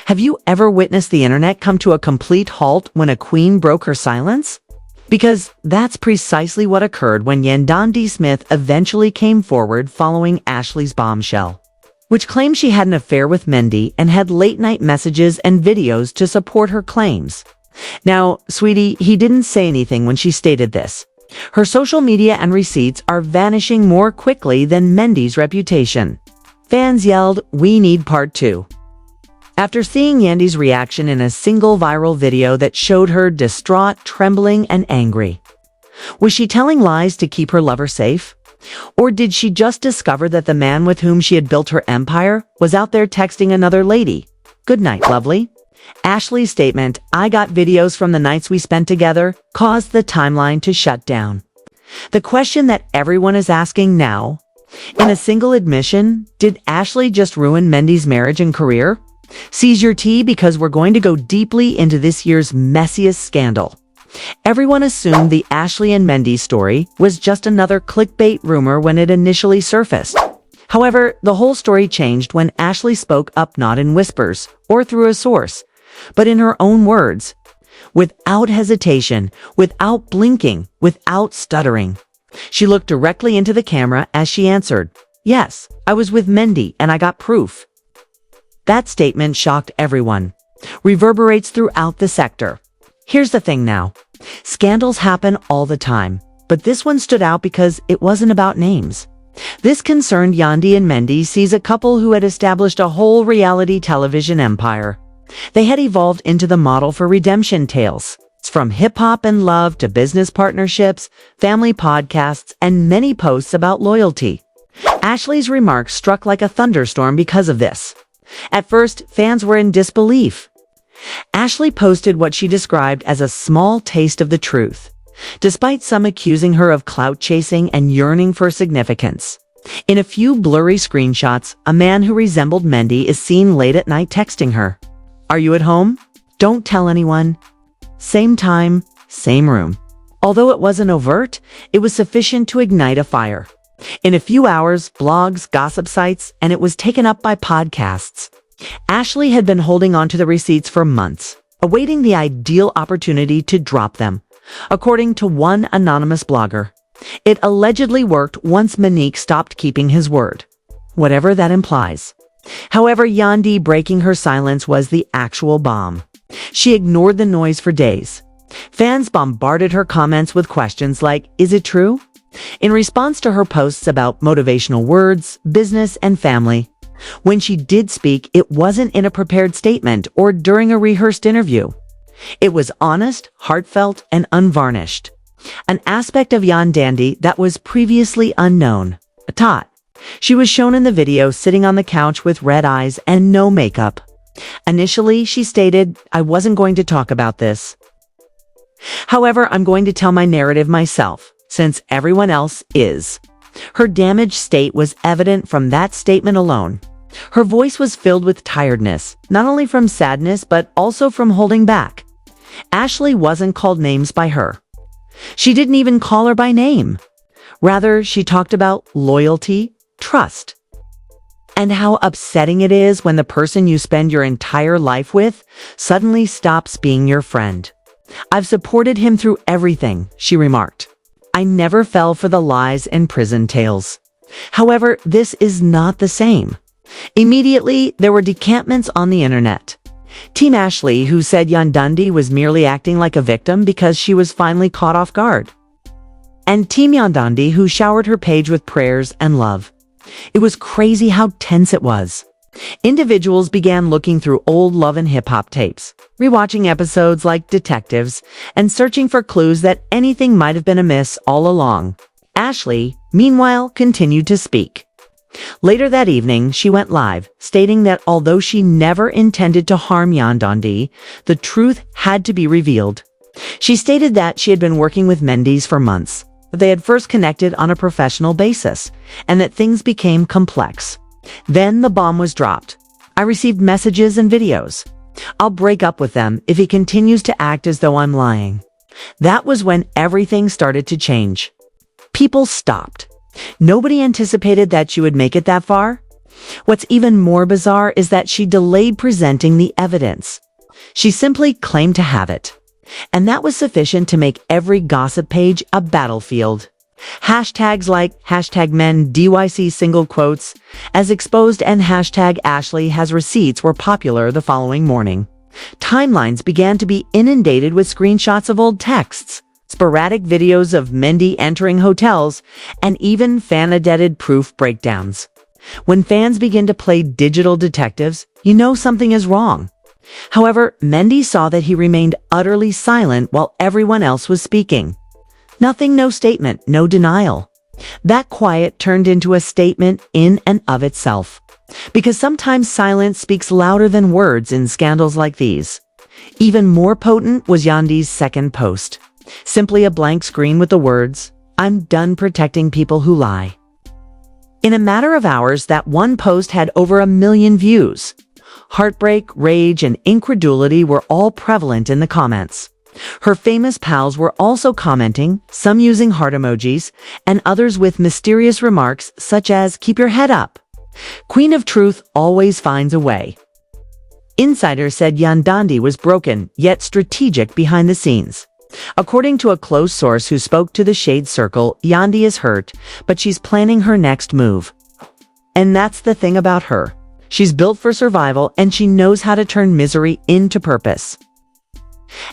Have you ever witnessed the internet come to a complete halt when a queen broke her silence? Because that's precisely what occurred when Yandy Smith eventually came forward following Ashley's bombshell, which claimed she had an affair with Mendy and had late-night messages and videos to support her claims. Now, sweetie, he didn't say anything when she stated this. Her social media and receipts are vanishing more quickly than Mendy's reputation. Fans yelled, "We need part 2." After seeing Yandy's reaction in a single viral video that showed her distraught, trembling, and angry. Was she telling lies to keep her lover safe? Or did she just discover that the man with whom she had built her empire was out there texting another lady? Good night, lovely. Ashley's statement, "I got videos from the nights we spent together," caused the timeline to shut down. The question that everyone is asking now, in a single admission, did Ashley just ruin Mendy's marriage and career? Seize your tea, because we're going to go deeply into this year's messiest scandal. Everyone assumed the Ashley and Mendy story was just another clickbait rumor when it initially surfaced. However, the whole story changed when Ashley spoke up, not in whispers or through a source, but in her own words, without hesitation, without blinking, without stuttering. She looked directly into the camera as she answered, "Yes, I was with Mendy and I got proof." That statement shocked everyone, reverberates throughout the sector. Here's the thing now. Scandals happen all the time, but this one stood out because it wasn't about names. This concerned Yandy and Mendeecees, a couple who had established a whole reality television empire. They had evolved into the model for redemption tales. From hip-hop and love to business partnerships, family podcasts, and many posts about loyalty. Ashley's remarks struck like a thunderstorm because of this. At first, fans were in disbelief. Ashley posted what she described as a small taste of the truth, despite some accusing her of clout chasing and yearning for significance. In a few blurry screenshots, a man who resembled Mendy is seen late at night texting her, "Are you at home? Don't tell anyone." Same time, same room. Although it wasn't overt, it was sufficient to ignite a fire. In a few hours, blogs, gossip sites, and it was taken up by podcasts. Ashley had been holding on to the receipts for months, awaiting the ideal opportunity to drop them. According to one anonymous blogger, it allegedly worked once Mendeecees stopped keeping his word, whatever that implies. However, Yandy breaking her silence was the actual bomb. She ignored the noise for days. Fans bombarded her comments with questions like, "Is it true?" in response to her posts about motivational words, business, and family. When she did speak, it wasn't in a prepared statement or during a rehearsed interview. It was honest, heartfelt, and unvarnished. An aspect of Yandy that was previously unknown. Tot. She was shown in the video sitting on the couch with red eyes and no makeup. Initially, she stated, "I wasn't going to talk about this. However, I'm going to tell my narrative myself, since everyone else is." Her damaged state was evident from that statement alone. Her voice was filled with tiredness, not only from sadness but also from holding back. Ashley wasn't called names by her. She didn't even call her by name. Rather, she talked about loyalty, trust, and how upsetting it is when the person you spend your entire life with suddenly stops being your friend. "I've supported him through everything," she remarked. "I never fell for the lies and prison tales." However, this is not the same. Immediately, there were decampments on the internet. Team Ashley, who said Yandy was merely acting like a victim because she was finally caught off guard. And Team Yandy, who showered her page with prayers and love. It was crazy how tense it was. Individuals began looking through old love and hip-hop tapes, rewatching episodes like Detectives, and searching for clues that anything might have been amiss all along. Ashley, meanwhile, continued to speak. Later that evening, she went live, stating that although she never intended to harm Yandy, the truth had to be revealed. She stated that she had been working with Mendeecees for months, but they had first connected on a professional basis, and that things became complex. Then the bomb was dropped. "I received messages and videos. I'll break up with them if he continues to act as though I'm lying." That was when everything started to change. People stopped. Nobody anticipated that she would make it that far. What's even more bizarre is that she delayed presenting the evidence. She simply claimed to have it. And that was sufficient to make every gossip page a battlefield. Hashtags like #Mendeecees single quotes as exposed and #Ashley has receipts were popular the following morning. Timelines began to be inundated with screenshots of old texts, sporadic videos of Mendy entering hotels, and even fan-edited proof breakdowns. When fans begin to play digital detectives, you know something is wrong. However, Mendy saw that he remained utterly silent while everyone else was speaking. Nothing, no statement, no denial. That quiet turned into a statement in and of itself. Because sometimes silence speaks louder than words in scandals like these. Even more potent was Yandy's second post. Simply a blank screen with the words, "I'm done protecting people who lie." In a matter of hours, that one post had over 1 million views. Heartbreak, rage, and incredulity were all prevalent in the comments. Her famous pals were also commenting, some using heart emojis, and others with mysterious remarks such as, "Keep your head up." Queen of Truth always finds a way. Insiders said Yandy was broken, yet strategic behind the scenes. According to a close source who spoke to the Shade Circle, Yandy is hurt, but she's planning her next move. And that's the thing about her. She's built for survival, and she knows how to turn misery into purpose.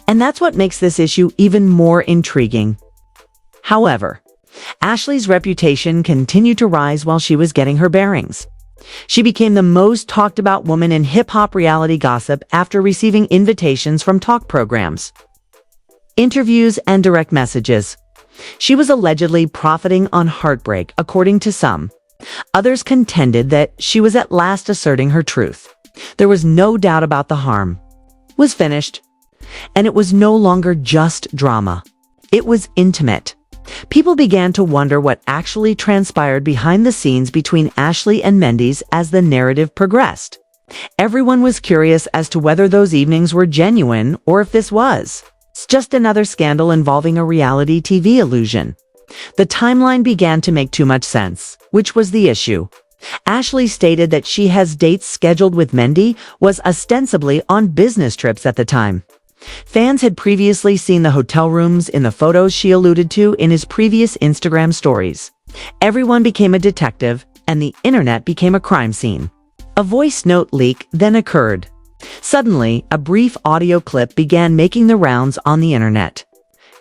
And that's what makes this issue even more intriguing. However, Ashley's reputation continued to rise while she was getting her bearings. She became the most talked about woman in hip-hop reality gossip after receiving invitations from talk programs, interviews, and direct messages. She was allegedly profiting on heartbreak, according to some. Others contended that she was at last asserting her truth. There was no doubt about the harm was finished. And it was no longer just drama. It was intimate. People began to wonder what actually transpired behind the scenes between Ashley and Mendeecees as the narrative progressed. Everyone was curious as to whether those evenings were genuine or if this was just another scandal involving a reality TV illusion. The timeline began to make too much sense, which was the issue. Ashley stated that she has dates scheduled with Mendy, was ostensibly on business trips at the time. Fans had previously seen the hotel rooms in the photos she alluded to in his previous Instagram stories. Everyone became a detective, and the internet became a crime scene. A voice note leak then occurred. Suddenly, a brief audio clip began making the rounds on the internet.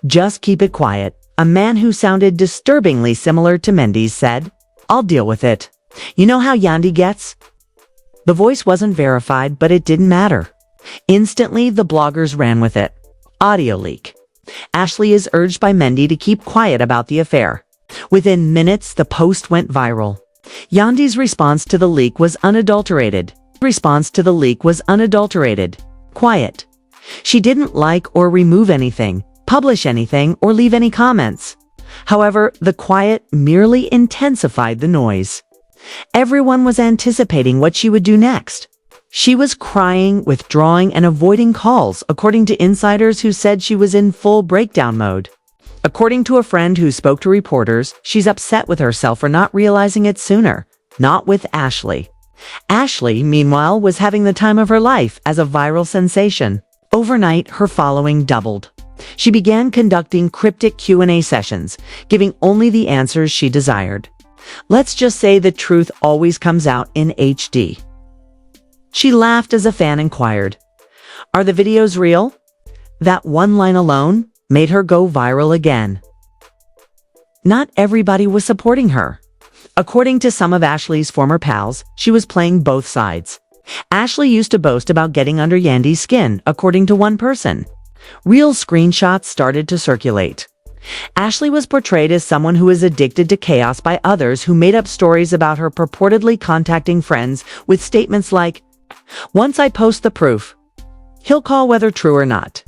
"Just keep it quiet," a man who sounded disturbingly similar to Mendeecees said. "I'll deal with it. You know how Yandy gets?" The voice wasn't verified, but it didn't matter. Instantly, the bloggers ran with it. Audio leak. Ashley is urged by Mendy to keep quiet about the affair. Within minutes, the post went viral. Yandy's response to the leak was unadulterated. Quiet. She didn't like or remove anything, publish anything, or leave any comments. However, the quiet merely intensified the noise. Everyone was anticipating what she would do next. She was crying, withdrawing, and avoiding calls, according to insiders who said she was in full breakdown mode. According to a friend who spoke to reporters, she's upset with herself for not realizing it sooner, not with Ashley. Ashley, meanwhile, was having the time of her life as a viral sensation. Overnight, her following doubled. She began conducting cryptic Q&A sessions, giving only the answers she desired. Let's just say the truth always comes out in HD. She laughed as a fan inquired, "Are the videos real?" That one line alone made her go viral again. Not everybody was supporting her. According to some of Ashley's former pals, she was playing both sides. Ashley used to boast about getting under Yandy's skin, according to one person. Real screenshots started to circulate. Ashley was portrayed as someone who is addicted to chaos by others who made up stories about her purportedly contacting friends with statements like, "Once I post the proof, he'll call whether true or not."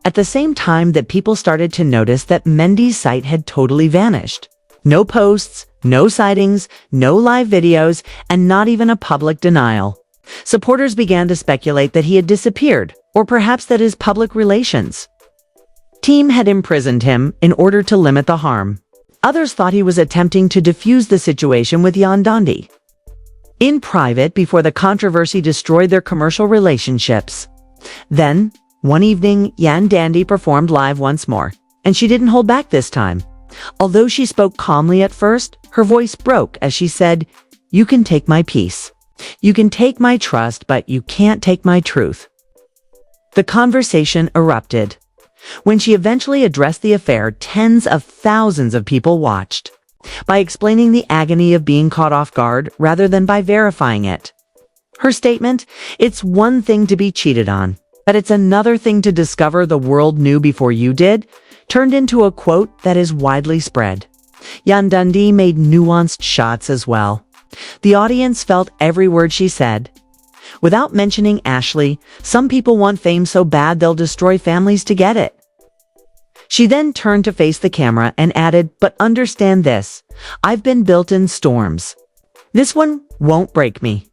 At the same time that people started to notice that Mendy's site had totally vanished. No posts, no sightings, no live videos, and not even a public denial. Supporters began to speculate that he had disappeared, or perhaps that his public relations team had imprisoned him in order to limit the harm. Others thought he was attempting to defuse the situation with Yandy. in private before the controversy destroyed their commercial relationships. Then, one evening, Yandy performed live once more, and she didn't hold back this time. Although she spoke calmly at first, her voice broke as she said, "You can take my peace. You can take my trust, but you can't take my truth." The conversation erupted. When she eventually addressed the affair, tens of thousands of people watched. By explaining the agony of being caught off guard rather than by verifying it. Her statement, "It's one thing to be cheated on, but it's another thing to discover the world knew before you did," turned into a quote that is widely spread. Yandy made nuanced shots as well. The audience felt every word she said. Without mentioning Ashley, some people want fame so bad they'll destroy families to get it. She then turned to face the camera and added, "But understand this, I've been built in storms. This one won't break me."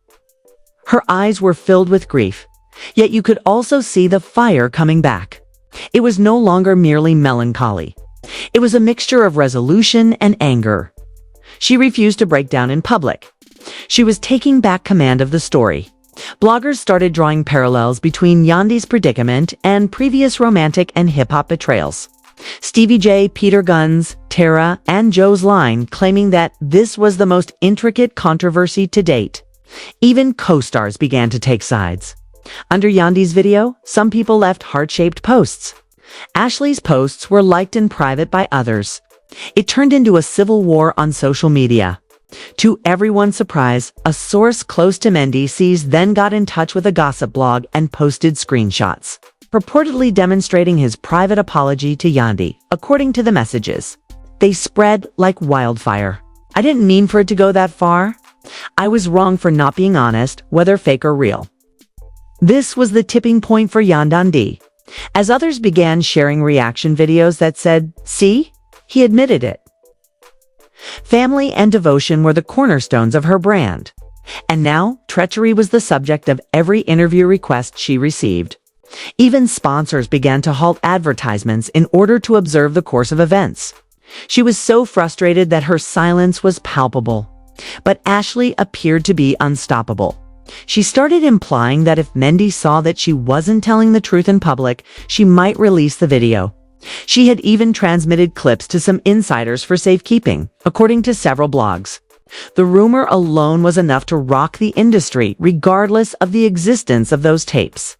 Her eyes were filled with grief, yet you could also see the fire coming back. It was no longer merely melancholy. It was a mixture of resolution and anger. She refused to break down in public. She was taking back command of the story. Bloggers started drawing parallels between Yandy's predicament and previous romantic and hip-hop betrayals. Stevie J, Peter Guns, Tara, and Joe's line claiming that this was the most intricate controversy to date. Even co-stars began to take sides. Under Yandy's video, some people left heart-shaped posts. Ashley's posts were liked in private by others. It turned into a civil war on social media. To everyone's surprise, a source close to Mendeecees then got in touch with a gossip blog and posted screenshots, purportedly demonstrating his private apology to Yandy, according to the messages. They spread like wildfire. "I didn't mean for it to go that far. I was wrong for not being honest, whether fake or real." This was the tipping point for Yandy, as others began sharing reaction videos that said, "See? He admitted it." Family and devotion were the cornerstones of her brand. And now, treachery was the subject of every interview request she received. Even sponsors began to halt advertisements in order to observe the course of events. She was so frustrated that her silence was palpable. But Ashley appeared to be unstoppable. She started implying that if Mendy saw that she wasn't telling the truth in public, she might release the video. She had even transmitted clips to some insiders for safekeeping, according to several blogs. The rumor alone was enough to rock the industry, regardless of the existence of those tapes.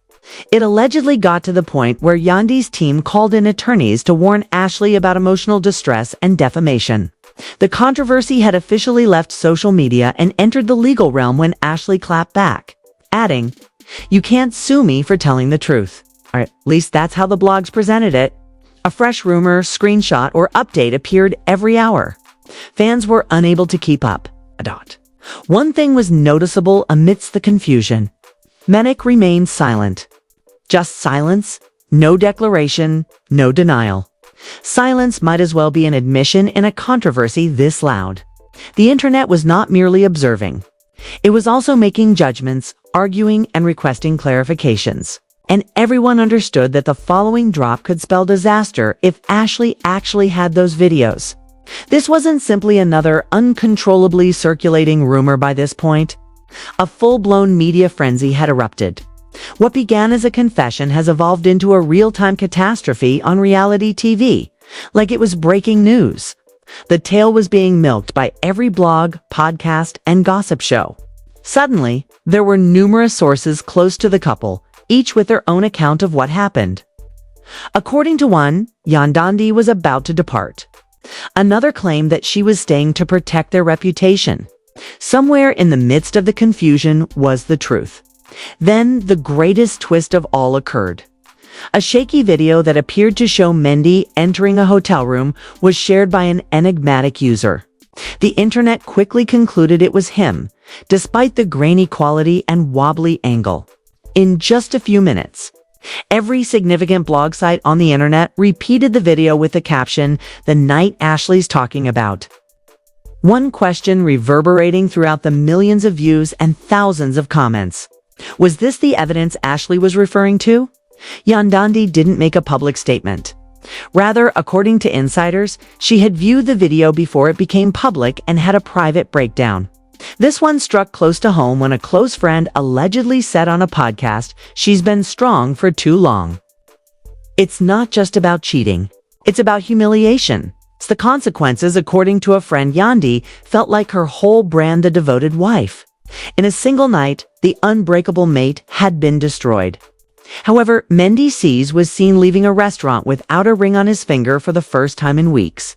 It allegedly got to the point where Yandy's team called in attorneys to warn Ashley about emotional distress and defamation. The controversy had officially left social media and entered the legal realm when Ashley clapped back, adding, "You can't sue me for telling the truth." Or at least that's how the blogs presented it. A fresh rumor, screenshot, or update appeared every hour. Fans were unable to keep up. One thing was noticeable amidst the confusion. Mendeecees remained silent. Just silence, no declaration, no denial. Silence might as well be an admission in a controversy this loud. The internet was not merely observing. It was also making judgments, arguing, and requesting clarifications. And everyone understood that the following drop could spell disaster if Ashley actually had those videos. This wasn't simply another uncontrollably circulating rumor by this point. A full-blown media frenzy had erupted. What began as a confession has evolved into a real-time catastrophe on reality TV, like it was breaking news. The tale was being milked by every blog, podcast, and gossip show. Suddenly, there were numerous sources close to the couple, each with their own account of what happened. According to one, Yandy was about to depart. Another claimed that she was staying to protect their reputation. Somewhere in the midst of the confusion was the truth. Then the greatest twist of all occurred. A shaky video that appeared to show Mendy entering a hotel room was shared by an enigmatic user. The internet quickly concluded it was him, despite the grainy quality and wobbly angle. In just a few minutes, every significant blog site on the internet repeated the video with the caption, "The night Ashley's talking about." One question reverberating throughout the millions of views and thousands of comments. Was this the evidence Ashley was referring to? Yandy didn't make a public statement. Rather, according to insiders, she had viewed the video before it became public and had a private breakdown. This one struck close to home when a close friend allegedly said on a podcast, "She's been strong for too long." It's not just about cheating. It's about humiliation. It's the consequences, according to a friend. Yandy felt like her whole brand, the devoted wife. In a single night, the unbreakable mate had been destroyed. However, Mendeecees was seen leaving a restaurant without a ring on his finger for the first time in weeks.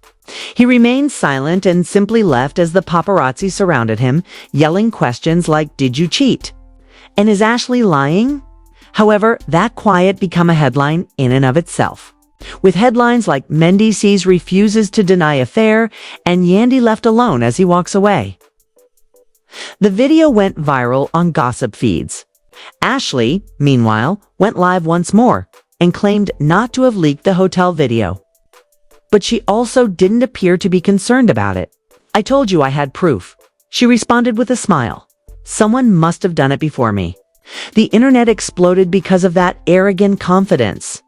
He remained silent and simply left as the paparazzi surrounded him, yelling questions like, "Did you cheat?" And "Is Ashley lying?" However, that quiet became a headline in and of itself, with headlines like "Mendeecees refuses to deny affair" and "Yandy left alone as he walks away." The video went viral on gossip feeds. Ashley, meanwhile, went live once more and claimed not to have leaked the hotel video. But she also didn't appear to be concerned about it. "I told you I had proof," she responded with a smile. "Someone must have done it before me." The internet exploded because of that arrogant confidence.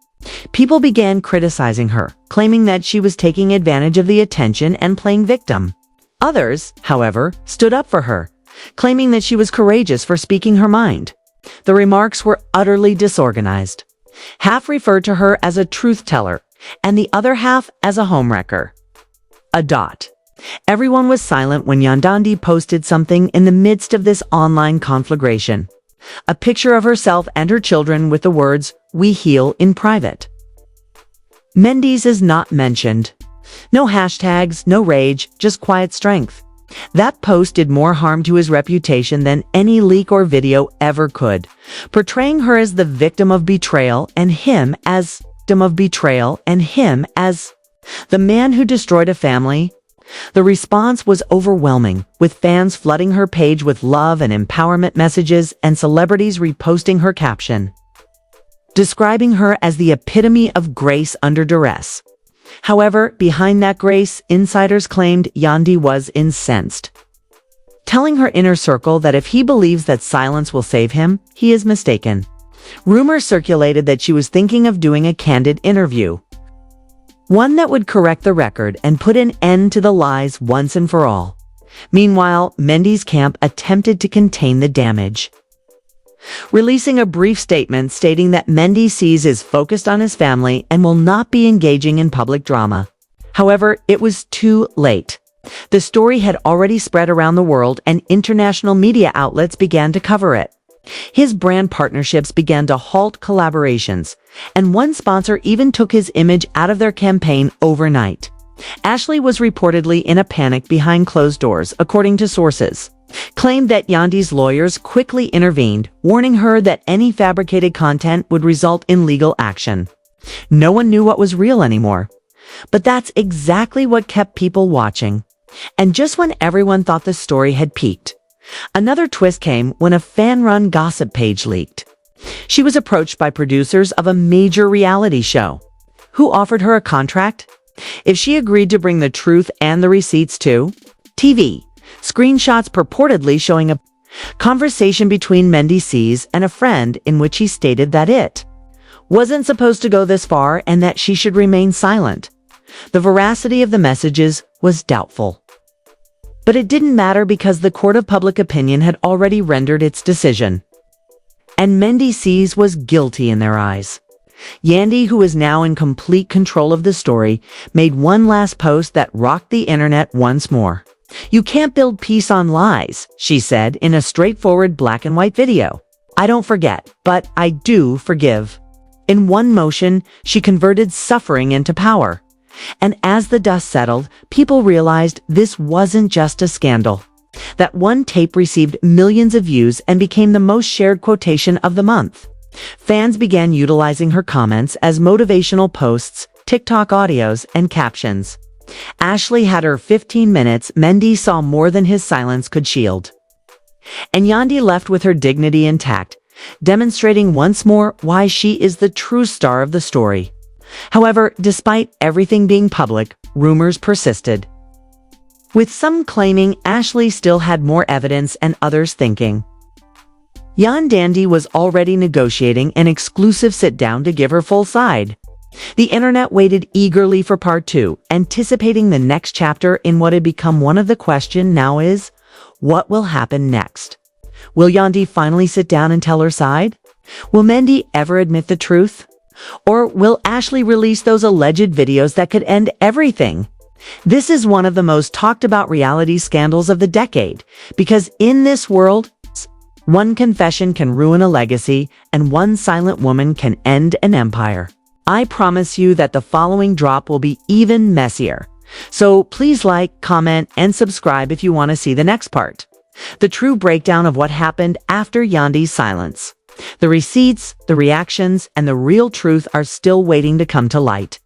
People began criticizing her, claiming that she was taking advantage of the attention and playing victim. Others, however, stood up for her, claiming that she was courageous for speaking her mind. The remarks were utterly disorganized. Half referred to her as a truth teller, and the other half as a homewrecker. Everyone was silent when Yandy posted something in the midst of this online conflagration. A picture of herself and her children with the words, "We heal in private." Mendeecees is not mentioned. No hashtags, no rage, just quiet strength. That post did more harm to his reputation than any leak or video ever could, portraying her as the victim of betrayal and him as the man who destroyed a family. The response was overwhelming, with fans flooding her page with love and empowerment messages and celebrities reposting her caption, describing her as the epitome of grace under duress. However, behind that grace, insiders claimed Yandy was incensed, telling her inner circle that if he believes that silence will save him, he is mistaken. Rumors circulated that she was thinking of doing a candid interview, one that would correct the record and put an end to the lies once and for all. Meanwhile, Mendeecees' camp attempted to contain the damage, releasing a brief statement stating that Mendeecees is focused on his family and will not be engaging in public drama. However, it was too late. The story had already spread around the world and international media outlets began to cover it. His brand partnerships began to halt collaborations, and one sponsor even took his image out of their campaign overnight. Ashley was reportedly in a panic behind closed doors, according to sources, claimed that Yandy's lawyers quickly intervened, warning her that any fabricated content would result in legal action. No one knew what was real anymore. But that's exactly what kept people watching. And just when everyone thought the story had peaked, another twist came when a fan-run gossip page leaked. She was approached by producers of a major reality show, who offered her a contract if she agreed to bring the truth and the receipts to TV. Screenshots purportedly showing a conversation between Mendeecees and a friend in which he stated that it wasn't supposed to go this far and that she should remain silent. The veracity of the messages was doubtful. But it didn't matter because the court of public opinion had already rendered its decision. And Mendeecees was guilty in their eyes. Yandy, who is now in complete control of the story, made one last post that rocked the internet once more. "You can't build peace on lies," she said in a straightforward black and white video. "I don't forget, but I do forgive." In one motion, she converted suffering into power. And as the dust settled, people realized this wasn't just a scandal. That one tape received millions of views and became the most shared quotation of the month. Fans began utilizing her comments as motivational posts, TikTok audios, and captions. Ashley had her 15 minutes. Mendeecees saw more than his silence could shield. And Yandy left with her dignity intact, demonstrating once more why she is the true star of the story. However, despite everything being public, rumors persisted, with some claiming Ashley still had more evidence and others thinking Yandy was already negotiating an exclusive sit-down to give her full side. The internet waited eagerly for part 2, anticipating the next chapter in what had become one of the question now is, What will happen next? Will Yandy finally sit down and tell her side? Will Mendy ever admit the truth? Or will Ashley release those alleged videos that could end everything? This is one of the most talked about reality scandals of the decade, because in this world, one confession can ruin a legacy and one silent woman can end an empire. I promise you that the following drop will be even messier. So please like, comment, and subscribe if you want to see the next part. The true breakdown of what happened after Yandy's silence. The receipts, the reactions, and the real truth are still waiting to come to light.